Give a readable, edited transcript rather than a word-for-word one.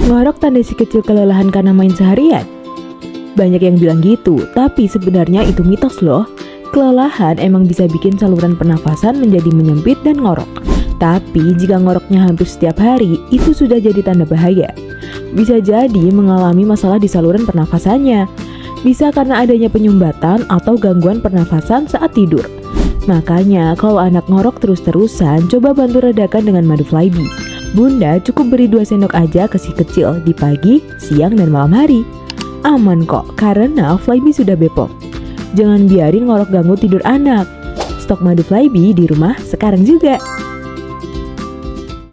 Ngorok tanda si kecil kelelahan karena main seharian? Banyak yang bilang gitu, tapi sebenarnya itu mitos loh. Kelelahan emang bisa bikin saluran pernafasan menjadi menyempit dan ngorok. Tapi jika ngoroknya hampir setiap hari, itu sudah jadi tanda bahaya. Bisa jadi mengalami masalah di saluran pernafasannya. Bisa karena adanya penyumbatan atau gangguan pernafasan saat tidur. Makanya kalau anak ngorok terus-terusan, coba bantu redakan dengan madu Flybe. Bunda cukup beri 2 sendok aja ke si kecil di pagi, siang, dan malam hari. Aman kok, karena Flybe sudah Bepom. Jangan biarin ngorok ganggu tidur anak. Stok madu Flybe di rumah sekarang juga.